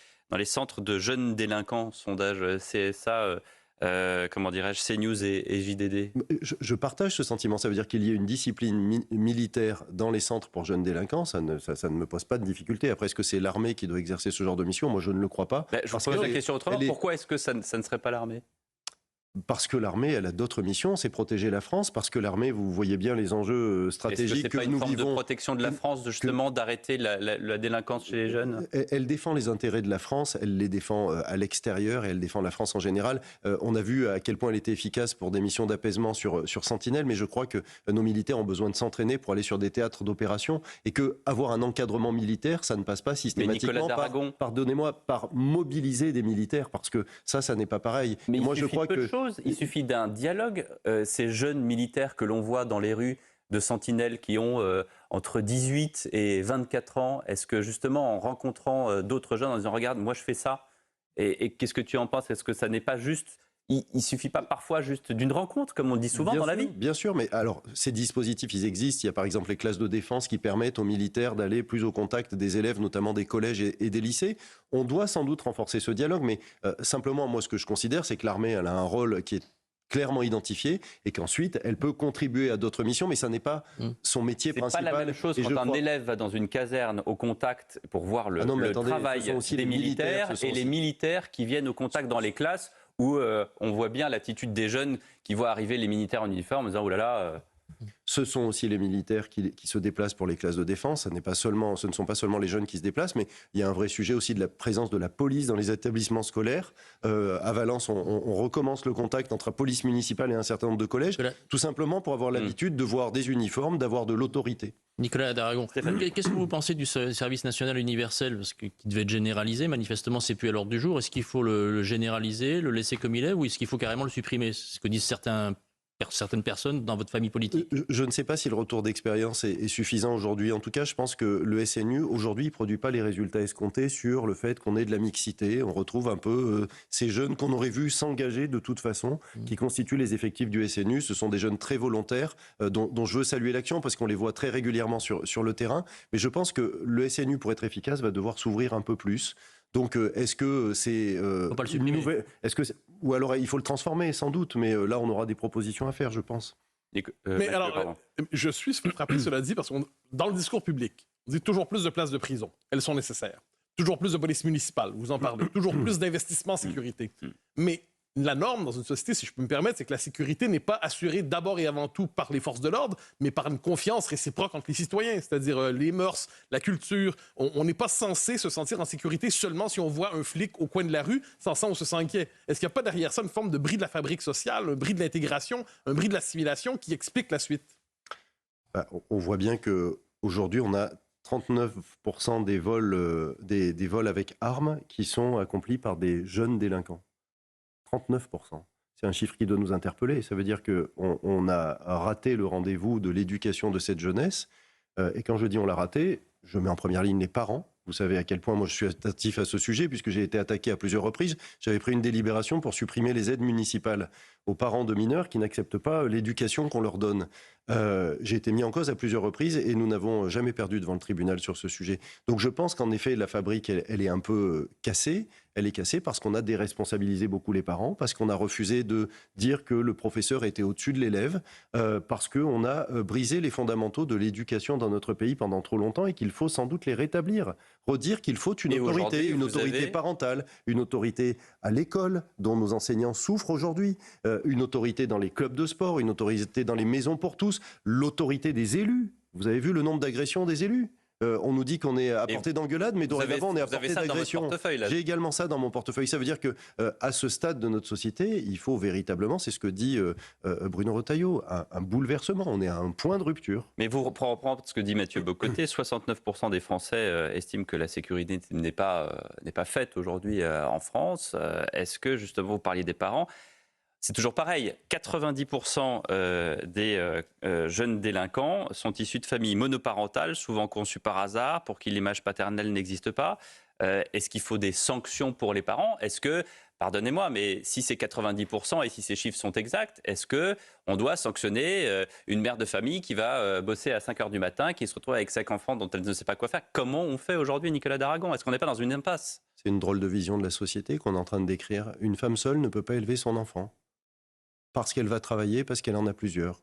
centres de jeunes délinquants. Sondage CSA, CNews et JDD. Je partage ce sentiment. Ça veut dire qu'il y ait une discipline militaire dans les centres pour jeunes délinquants. Ça ne me pose pas de difficulté. Après, est-ce que c'est l'armée qui doit exercer ce genre de mission? Moi, je ne le crois pas. Je vous pose la question autrement. Pourquoi est-ce que ça ne serait pas l'armée? Parce que l'armée, elle a d'autres missions, c'est protéger la France. Parce que l'armée, vous voyez bien les enjeux stratégiques que nous vivons. Est-ce que c'est pas une forme de protection de la France, justement, d'arrêter la délinquance chez les jeunes? Elle défend les intérêts de la France, elle les défend à l'extérieur et elle défend la France en général. On a vu à quel point elle était efficace pour des missions d'apaisement sur Sentinelle, mais je crois que nos militaires ont besoin de s'entraîner pour aller sur des théâtres d'opération et que avoir un encadrement militaire, ça ne passe pas systématiquement par mobiliser des militaires, parce que ça n'est pas pareil. Mais moi, je crois que il suffit d'un dialogue. Ces jeunes militaires que l'on voit dans les rues de Sentinelle qui ont entre 18 et 24 ans, est-ce que justement en rencontrant d'autres jeunes en disant regarde, moi je fais ça, et qu'est-ce que tu en penses? Est-ce que ça n'est pas juste... Il suffit pas parfois juste d'une rencontre, comme on le dit souvent dans la vie? Bien sûr, mais alors ces dispositifs, ils existent. Il y a par exemple les classes de défense qui permettent aux militaires d'aller plus au contact des élèves, notamment des collèges et des lycées. On doit sans doute renforcer ce dialogue, mais simplement, moi, ce que je considère, c'est que l'armée, elle a un rôle qui est clairement identifié et qu'ensuite, elle peut contribuer à d'autres missions, mais ça n'est pas son métier principal. C'est pas la même chose quand un élève va dans une caserne au contact pour voir le travail des militaires et les militaires qui viennent au contact dans les classes où on voit bien l'attitude des jeunes qui voient arriver les militaires en uniforme en disant « Oh là là, Ce sont aussi les militaires qui se déplacent pour les classes de défense. Ce ne sont pas seulement les jeunes qui se déplacent, mais il y a un vrai sujet aussi de la présence de la police dans les établissements scolaires. À Valence, on recommence le contact entre la police municipale et un certain nombre de collèges, tout simplement pour avoir l'habitude de voir des uniformes, d'avoir de l'autorité. Nicolas d'Aragon, qu'est-ce que vous pensez du service national universel, qui devait être généralisé? Manifestement, c'est plus à l'ordre du jour. Est-ce qu'il faut le généraliser, le laisser comme il est, ou est-ce qu'il faut carrément le supprimer? C'est ce que disent certaines personnes dans votre famille politique. Je ne sais pas si le retour d'expérience est suffisant aujourd'hui. En tout cas, je pense que le SNU, aujourd'hui, ne produit pas les résultats escomptés sur le fait qu'on ait de la mixité. On retrouve un peu ces jeunes qu'on aurait vus s'engager de toute façon, qui constituent les effectifs du SNU. Ce sont des jeunes très volontaires, dont je veux saluer l'action, parce qu'on les voit très régulièrement sur le terrain. Mais je pense que le SNU, pour être efficace, va devoir s'ouvrir un peu plus. Donc, est-ce que c'est une nouvelle... Ou alors, il faut le transformer, sans doute. Mais là, on aura des propositions à faire, je pense. Mais alors, je suis frappé, cela dit, parce que dans le discours public, on dit toujours plus de places de prison. Elles sont nécessaires. Toujours plus de police municipale, vous en parlez. Toujours plus d'investissements en sécurité. Mais la norme dans une société, si je peux me permettre, c'est que la sécurité n'est pas assurée d'abord et avant tout par les forces de l'ordre, mais par une confiance réciproque entre les citoyens, c'est-à-dire les mœurs, la culture. On n'est pas censé se sentir en sécurité seulement si on voit un flic au coin de la rue, sans ça on se sent inquiet. Est-ce qu'il n'y a pas derrière ça une forme de bris de la fabrique sociale, un bris de l'intégration, un bris de l'assimilation qui explique la suite? On voit bien qu'aujourd'hui, on a 39% des vols, des vols avec armes qui sont accomplis par des jeunes délinquants. 39%. C'est un chiffre qui doit nous interpeller. Ça veut dire qu'on a raté le rendez-vous de l'éducation de cette jeunesse. Et quand je dis on l'a raté, je mets en première ligne les parents. Vous savez à quel point moi je suis attentif à ce sujet, puisque j'ai été attaqué à plusieurs reprises. J'avais pris une délibération pour supprimer les aides municipales aux parents de mineurs qui n'acceptent pas l'éducation qu'on leur donne. J'ai été mis en cause à plusieurs reprises et nous n'avons jamais perdu devant le tribunal sur ce sujet. Donc je pense qu'en effet, la fabrique, elle est un peu cassée. Elle est cassée parce qu'on a déresponsabilisé beaucoup les parents, parce qu'on a refusé de dire que le professeur était au-dessus de l'élève, parce qu'on a brisé les fondamentaux de l'éducation dans notre pays pendant trop longtemps et qu'il faut sans doute les rétablir. Redire qu'il faut une autorité parentale, une autorité à l'école dont nos enseignants souffrent aujourd'hui, une autorité dans les clubs de sport, une autorité dans les maisons pour tous, l'autorité des élus. Vous avez vu le nombre d'agressions des élus ? On nous dit qu'on est à portée d'engueulade, mais dorénavant on est à portée d'agression. J'ai également ça dans mon portefeuille. Ça veut dire que à ce stade de notre société, il faut véritablement, c'est ce que dit Bruno Retailleau, un bouleversement. On est à un point de rupture. Mais vous reprenez ce que dit Mathieu Bocoté, 69% des Français estiment que la sécurité n'est pas faite aujourd'hui en France. Est-ce que justement vous parliez des parents ? C'est toujours pareil, 90% des jeunes délinquants sont issus de familles monoparentales, souvent conçues par hasard, pour qui l'image paternelle n'existe pas. Est-ce qu'il faut des sanctions pour les parents ? Est-ce que, pardonnez-moi, mais si c'est 90% et si ces chiffres sont exacts, est-ce qu'on doit sanctionner une mère de famille qui va bosser à 5h du matin, qui se retrouve avec 5 enfants dont elle ne sait pas quoi faire ? Comment on fait aujourd'hui, Nicolas d'Aragon ? Est-ce qu'on n'est pas dans une impasse ? C'est une drôle de vision de la société qu'on est en train de décrire. Une femme seule ne peut pas élever son enfant. Parce qu'elle va travailler, parce qu'elle en a plusieurs.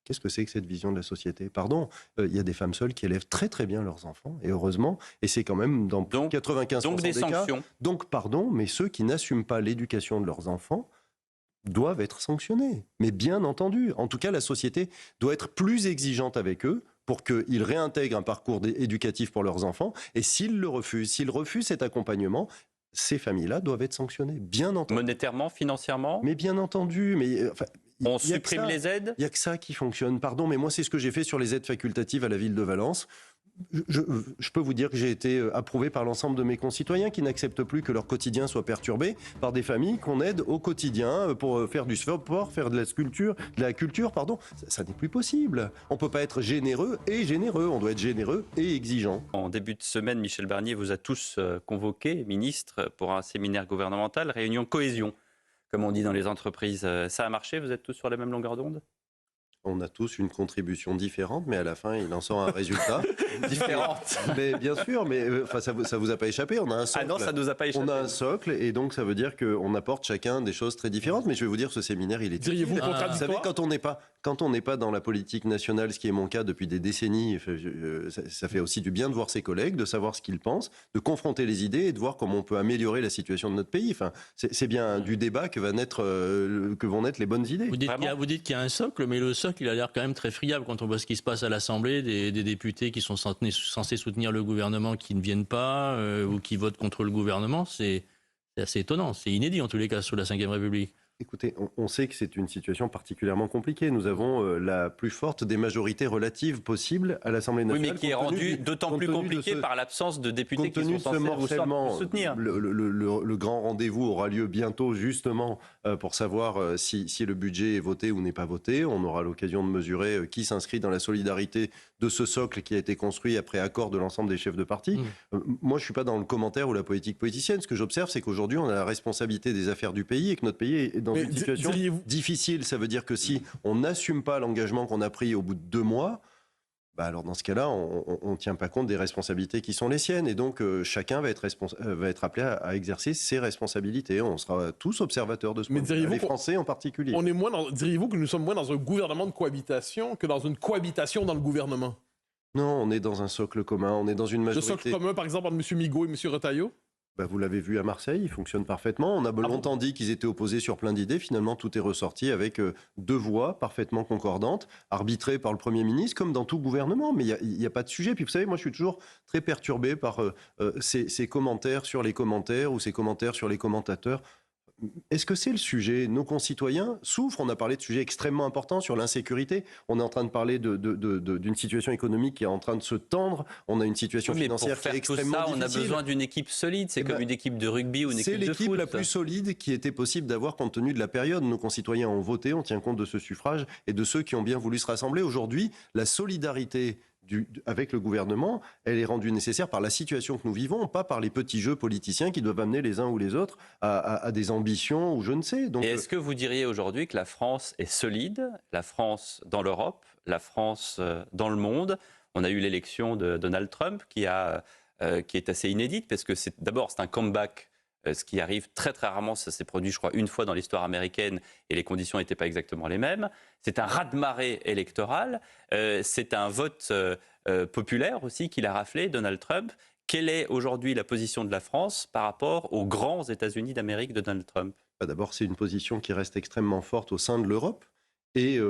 Qu'est-ce que c'est que cette vision de la société ? Pardon, il y a des femmes seules qui élèvent très très bien leurs enfants, et heureusement, et c'est quand même dans 95% des sanctions. Cas. Donc pardon, mais ceux qui n'assument pas l'éducation de leurs enfants doivent être sanctionnés. Mais bien entendu, en tout cas, la société doit être plus exigeante avec eux pour qu'ils réintègrent un parcours éducatif pour leurs enfants, et s'ils le refusent, s'ils refusent cet accompagnement, ces familles-là doivent être sanctionnées, bien entendu. Monétairement, financièrement ? Mais bien entendu, mais... On supprime les aides ? Il n'y a que ça qui fonctionne. Pardon, mais moi, c'est ce que j'ai fait sur les aides facultatives à la ville de Valence. Je peux vous dire que j'ai été approuvé par l'ensemble de mes concitoyens qui n'acceptent plus que leur quotidien soit perturbé par des familles qu'on aide au quotidien pour faire du sport, faire de la culture, pardon. Ça n'est plus possible. On ne peut pas être généreux et généreux. On doit être généreux et exigeant. En début de semaine, Michel Barnier vous a tous convoqués, ministres, pour un séminaire gouvernemental, réunion cohésion, comme on dit dans les entreprises. Ça a marché ? Vous êtes tous sur la même longueur d'onde ? On a tous une contribution différente, mais à la fin, il en sort un résultat. Différente. Mais bien sûr, mais ça vous a pas échappé. On a un socle. Ah non, ça nous a pas échappé. On a un socle, et donc ça veut dire qu'on apporte chacun des choses très différentes. Mais je vais vous dire, ce séminaire, il est... Diriez-vous contradictoire ? Vous savez, quand on n'est pas dans la politique nationale, ce qui est mon cas depuis des décennies, ça fait aussi du bien de voir ses collègues, de savoir ce qu'ils pensent, de confronter les idées et de voir comment on peut améliorer la situation de notre pays. Enfin, c'est bien du débat que vont naître les bonnes idées. Vous dites qu'il y a un socle, mais le socle, dire qu'il a l'air quand même très friable quand on voit ce qui se passe à l'Assemblée, des députés qui sont censés soutenir le gouvernement qui ne viennent pas ou qui votent contre le gouvernement. C'est assez étonnant, c'est inédit en tous les cas sous la Ve République. Écoutez, on sait que c'est une situation particulièrement compliquée. Nous avons la plus forte des majorités relatives possibles à l'Assemblée nationale. Oui, mais qui est rendue d'autant plus compliquée par l'absence de députés qui sont censés vous soutenir. Le grand rendez-vous aura lieu bientôt, justement, pour savoir si le budget est voté ou n'est pas voté. On aura l'occasion de mesurer qui s'inscrit dans la solidarité de ce socle qui a été construit après accord de l'ensemble des chefs de parti. Moi, je ne suis pas dans le commentaire ou la politique politicienne. Ce que j'observe, c'est qu'aujourd'hui, on a la responsabilité des affaires du pays et que notre pays est dans une situation difficile. Ça veut dire que si on n'assume pas l'engagement qu'on a pris au bout de 2 mois, alors dans ce cas-là, on ne tient pas compte des responsabilités qui sont les siennes. Et donc, chacun va être appelé à exercer ses responsabilités. On sera tous observateurs de ce point de vue, les Français en particulier. Diriez-vous que nous sommes moins dans un gouvernement de cohabitation que dans une cohabitation dans le gouvernement? Non, on est dans un socle commun, on est dans une majorité... Le socle commun, par exemple, entre M. Migaud et M. Retailleau? Vous l'avez vu à Marseille, il fonctionne parfaitement. On a longtemps dit qu'ils étaient opposés sur plein d'idées. Finalement, tout est ressorti avec 2 voix parfaitement concordantes, arbitrées par le Premier ministre, comme dans tout gouvernement. Mais il n'y a pas de sujet. Puis vous savez, moi, je suis toujours très perturbé par ces commentaires sur les commentaires ou ces commentaires sur les commentateurs. Est-ce que c'est le sujet? Nos concitoyens souffrent. On a parlé de sujets extrêmement importants sur l'insécurité. On est en train de parler d'une situation économique qui est en train de se tendre. On a une situation financière qui est extrêmement difficile. On a besoin d'une équipe solide. C'est comme une équipe de rugby ou une équipe de foot. C'est l'équipe la plus solide qui était possible d'avoir compte tenu de la période. Nos concitoyens ont voté, on tient compte de ce suffrage et de ceux qui ont bien voulu se rassembler. Aujourd'hui, la solidarité avec le gouvernement, elle est rendue nécessaire par la situation que nous vivons, pas par les petits jeux politiciens qui doivent amener les uns ou les autres à des ambitions ou je ne sais. Donc, et est-ce que vous diriez aujourd'hui que la France est solide, la France dans l'Europe, la France dans le monde? On a eu l'élection de Donald Trump qui est assez inédite parce que d'abord c'est un comeback. Ce qui arrive très très rarement, ça s'est produit je crois une fois dans l'histoire américaine et les conditions n'étaient pas exactement les mêmes. C'est un raz-de-marée électoral, c'est un vote populaire aussi qu'il a raflé, Donald Trump. Quelle est aujourd'hui la position de la France par rapport aux grands États-Unis d'Amérique de Donald Trump? D'abord, c'est une position qui reste extrêmement forte au sein de l'Europe. Et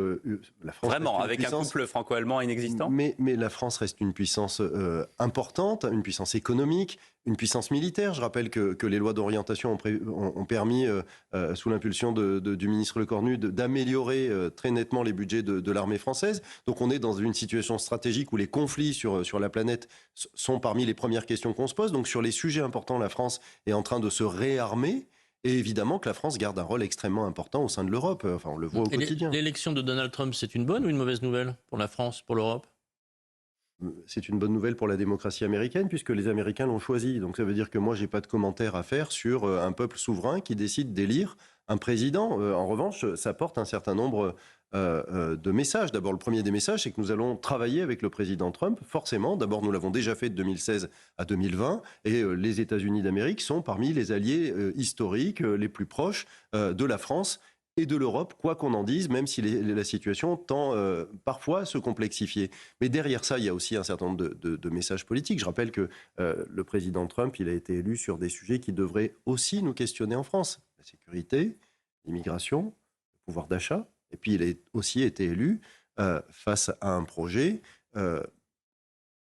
la France vraiment, avec un couple franco-allemand inexistant. Mais la France reste une puissance importante, une puissance économique, une puissance militaire. Je rappelle que les lois d'orientation ont permis, sous l'impulsion du ministre Lecornu, d'améliorer très nettement les budgets de l'armée française. Donc on est dans une situation stratégique où les conflits sur la planète sont parmi les premières questions qu'on se pose. Donc sur les sujets importants, la France est en train de se réarmer. Et évidemment que la France garde un rôle extrêmement important au sein de l'Europe. Enfin, on le voit au quotidien. L'élection de Donald Trump, c'est une bonne ou une mauvaise nouvelle pour la France, pour l'Europe? C'est une bonne nouvelle pour la démocratie américaine puisque les Américains l'ont choisi. Donc ça veut dire que moi, je n'ai pas de commentaire à faire sur un peuple souverain qui décide d'élire un président. En revanche, ça porte un certain nombre de messages. D'abord, le premier des messages, c'est que nous allons travailler avec le président Trump, forcément. D'abord, nous l'avons déjà fait de 2016 à 2020, et les États-Unis d'Amérique sont parmi les alliés historiques les plus proches de la France et de l'Europe, quoi qu'on en dise, même si la situation tend parfois à se complexifier. Mais derrière ça, il y a aussi un certain nombre de messages politiques. Je rappelle que le président Trump, il a été élu sur des sujets qui devraient aussi nous questionner en France. La sécurité, l'immigration, le pouvoir d'achat. Et puis, il a aussi été élu face à un projet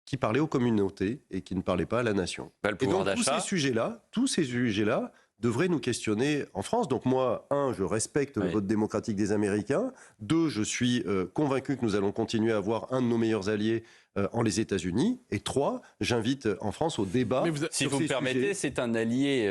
qui parlait aux communautés et qui ne parlait pas à la nation. Le pouvoir d'achat. Tous ces sujets-là devraient nous questionner en France. Donc moi, je respecte le vote démocratique des Américains. 2, je suis convaincu que nous allons continuer à avoir un de nos meilleurs alliés en les États-Unis. Et 3, j'invite en France au débat. Si vous me permettez, c'est un allié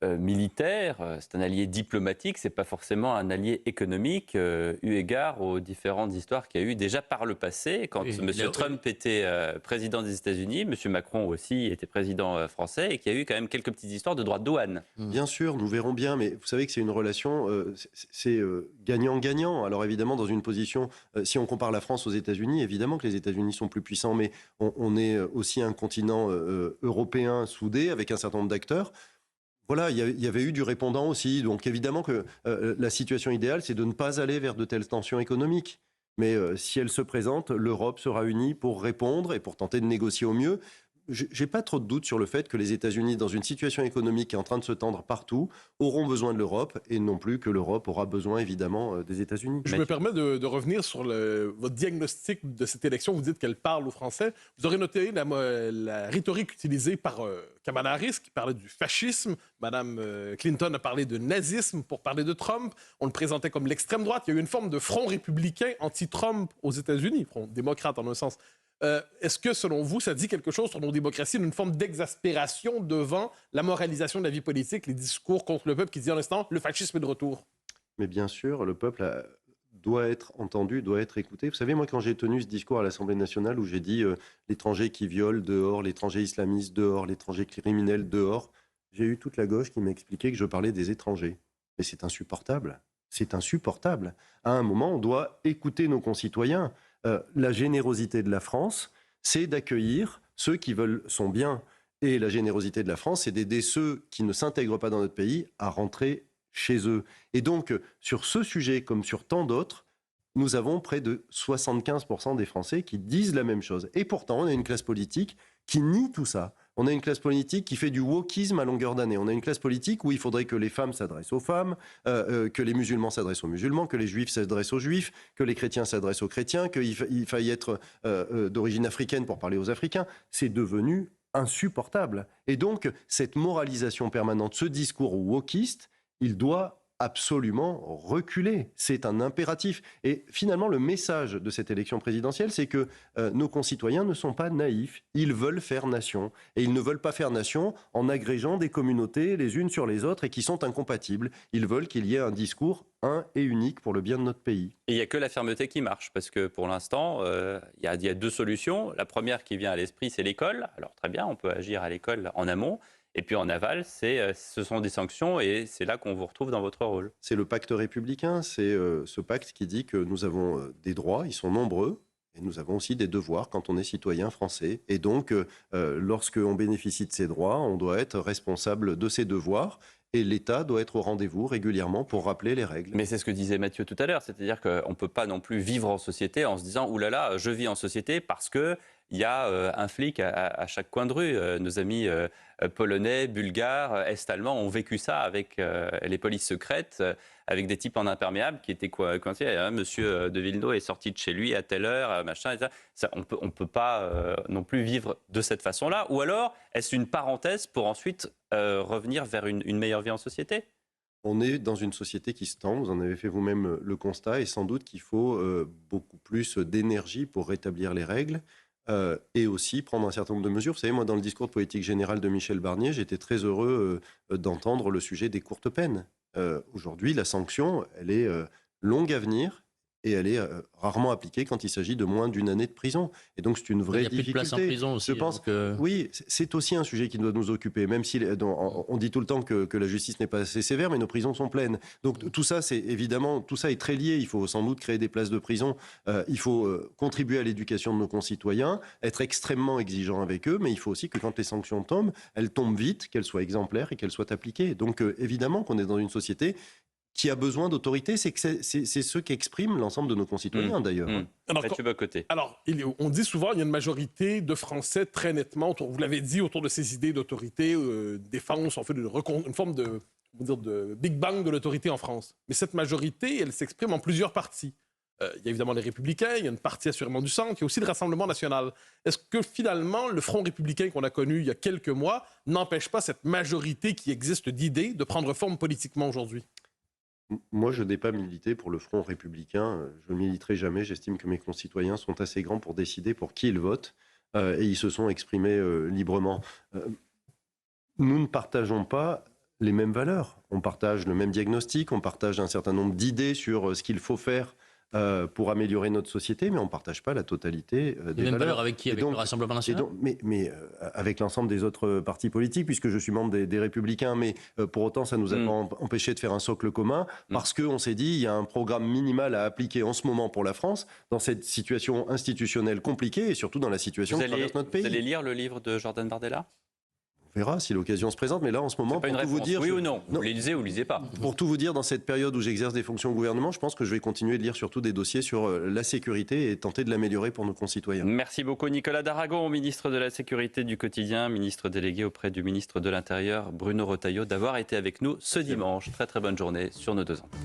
militaire, c'est un allié diplomatique, c'est pas forcément un allié économique, eu égard aux différentes histoires qu'il y a eu déjà par le passé. Quand M. Trump était président des États-Unis, M. Macron aussi était président français, et qu'il y a eu quand même quelques petites histoires de droits de douane. Bien sûr, nous verrons bien, mais vous savez que c'est une relation, c'est gagnant-gagnant. Alors évidemment, dans une position, si on compare la France aux États-Unis, évidemment que les États-Unis sont plus puissants, mais on est aussi un continent européen soudé avec un certain nombre d'acteurs. Voilà, il y avait eu du répondant aussi. Donc évidemment que la situation idéale, c'est de ne pas aller vers de telles tensions économiques. Mais si elles se présentent, l'Europe sera unie pour répondre et pour tenter de négocier au mieux. j'ai pas trop de doutes sur le fait que les États-Unis, dans une situation économique qui est en train de se tendre partout, auront besoin de l'Europe et non plus que l'Europe aura besoin évidemment des États-Unis. Je me permets de revenir sur votre diagnostic de cette élection. Vous dites qu'elle parle aux Français. Vous aurez noté la rhétorique utilisée par Kamala Harris, qui parlait du fascisme. Madame Clinton a parlé de nazisme pour parler de Trump. On le présentait comme l'extrême droite. Il y a eu une forme de front républicain anti-Trump aux États-Unis, front démocrate en un sens. Est-ce que, selon vous, ça dit quelque chose sur nos démocraties, d'une forme d'exaspération devant la moralisation de la vie politique, les discours contre le peuple qui dit en instant le fascisme est de retour? Mais bien sûr, le peuple doit être entendu, doit être écouté. Vous savez, moi, quand j'ai tenu ce discours à l'Assemblée nationale où j'ai dit l'étranger qui viole dehors, l'étranger islamiste dehors, l'étranger criminel dehors, j'ai eu toute la gauche qui m'a expliqué que je parlais des étrangers. Mais c'est insupportable. C'est insupportable. À un moment, on doit écouter nos concitoyens. La générosité de la France, c'est d'accueillir ceux qui veulent son bien. Et la générosité de la France, c'est d'aider ceux qui ne s'intègrent pas dans notre pays à rentrer chez eux. Et donc, sur ce sujet, comme sur tant d'autres, nous avons près de 75% des Français qui disent la même chose. Et pourtant, on a une classe politique qui nie tout ça. On a une classe politique qui fait du wokisme à longueur d'année. On a une classe politique où il faudrait que les femmes s'adressent aux femmes, que les musulmans s'adressent aux musulmans, que les juifs s'adressent aux juifs, que les chrétiens s'adressent aux chrétiens, qu'il faille être d'origine africaine pour parler aux Africains. C'est devenu insupportable. Et donc, cette moralisation permanente, ce discours wokiste, il doit absolument reculer. C'est un impératif. Et finalement, le message de cette élection présidentielle, c'est que nos concitoyens ne sont pas naïfs. Ils veulent faire nation. Et ils ne veulent pas faire nation en agrégeant des communautés les unes sur les autres et qui sont incompatibles. Ils veulent qu'il y ait un discours un et unique pour le bien de notre pays. Et il n'y a que la fermeté qui marche, parce que pour l'instant, il y a deux solutions. La première qui vient à l'esprit, c'est l'école. Alors très bien, on peut agir à l'école en amont. Et puis en aval, ce sont des sanctions et c'est là qu'on vous retrouve dans votre rôle. C'est le pacte républicain, c'est ce pacte qui dit que nous avons des droits, ils sont nombreux, et nous avons aussi des devoirs quand on est citoyen français. Et donc, lorsqu'on bénéficie de ces droits, on doit être responsable de ses devoirs. Et l'État doit être au rendez-vous régulièrement pour rappeler les règles. Mais c'est ce que disait Mathieu tout à l'heure, c'est-à-dire qu'on ne peut pas non plus vivre en société en se disant « Ouh là là, je vis en société parce que il y a un flic à chaque coin de rue. » Nos amis polonais, bulgares, est-allemands ont vécu ça avec les polices secrètes, avec des types en imperméable qui étaient coincés. Monsieur de Villeneuve est sorti de chez lui à telle heure, machin. Et ça, on peut pas non plus vivre de cette façon-là. Ou alors, est-ce une parenthèse pour ensuite revenir vers une meilleure vie en société ? On est dans une société qui se tend, vous en avez fait vous-même le constat, et sans doute qu'il faut beaucoup plus d'énergie pour rétablir les règles. Et aussi prendre un certain nombre de mesures. Vous savez, moi, dans le discours de politique générale de Michel Barnier, j'étais très heureux d'entendre le sujet des courtes peines. Aujourd'hui, la sanction, elle est longue à venir et elle est rarement appliquée quand il s'agit de moins d'une année de prison. Et donc, c'est une vraie difficulté. Il n'y a plus de place en prison aussi. Je pense que... Oui, c'est aussi un sujet qui doit nous occuper, même si on dit tout le temps que la justice n'est pas assez sévère, mais nos prisons sont pleines. Donc, tout ça, c'est évidemment, tout ça est très lié. Il faut sans doute créer des places de prison. Il faut contribuer à l'éducation de nos concitoyens, être extrêmement exigeant avec eux, mais il faut aussi que quand les sanctions tombent, elles tombent vite, qu'elles soient exemplaires et qu'elles soient appliquées. Donc, évidemment qu'on est dans une société qui a besoin d'autorité, c'est ce qu'expriment l'ensemble de nos concitoyens, d'ailleurs. Mathieu Bocoté. Alors, on dit souvent qu'il y a une majorité de Français très nettement, vous l'avez dit, autour de ces idées d'autorité, défense, en fait, une forme de Big Bang de l'autorité en France. Mais cette majorité, elle s'exprime en plusieurs partis. Il y a évidemment les Républicains, il y a une partie assurément du centre, il y a aussi le Rassemblement national. Est-ce que finalement, le Front républicain qu'on a connu il y a quelques mois n'empêche pas cette majorité qui existe d'idées de prendre forme politiquement aujourd'hui ? Moi, je n'ai pas milité pour le Front républicain. Je ne militerai jamais. J'estime que mes concitoyens sont assez grands pour décider pour qui ils votent. Et ils se sont exprimés librement. Nous ne partageons pas les mêmes valeurs. On partage le même diagnostic, on partage un certain nombre d'idées sur ce qu'il faut faire pour améliorer notre société, mais on ne partage pas la totalité des mêmes valeurs. valeurs avec qui ? Avec le Rassemblement national ? Mais avec l'ensemble des autres partis politiques, puisque je suis membre des Républicains, mais pour autant, ça ne nous a pas empêché de faire un socle commun, parce qu'on s'est dit, il y a un programme minimal à appliquer en ce moment pour la France, dans cette situation institutionnelle compliquée, et surtout dans la situation que traverse notre pays. Vous allez lire le livre de Jordan Bardella ? On verra si l'occasion se présente, mais là, en ce moment, Pas une pour tout réponse, vous dire... oui ou non. Vous les lisez ou lisez pas. Pour tout vous dire, dans cette période où j'exerce des fonctions au gouvernement, je pense que je vais continuer de lire surtout des dossiers sur la sécurité et tenter de l'améliorer pour nos concitoyens. Merci beaucoup Nicolas Daragon, ministre de la Sécurité du quotidien, ministre délégué auprès du ministre de l'Intérieur Bruno Retailleau, d'avoir été avec nous ce dimanche. Très très bonne journée sur nos 2 ans.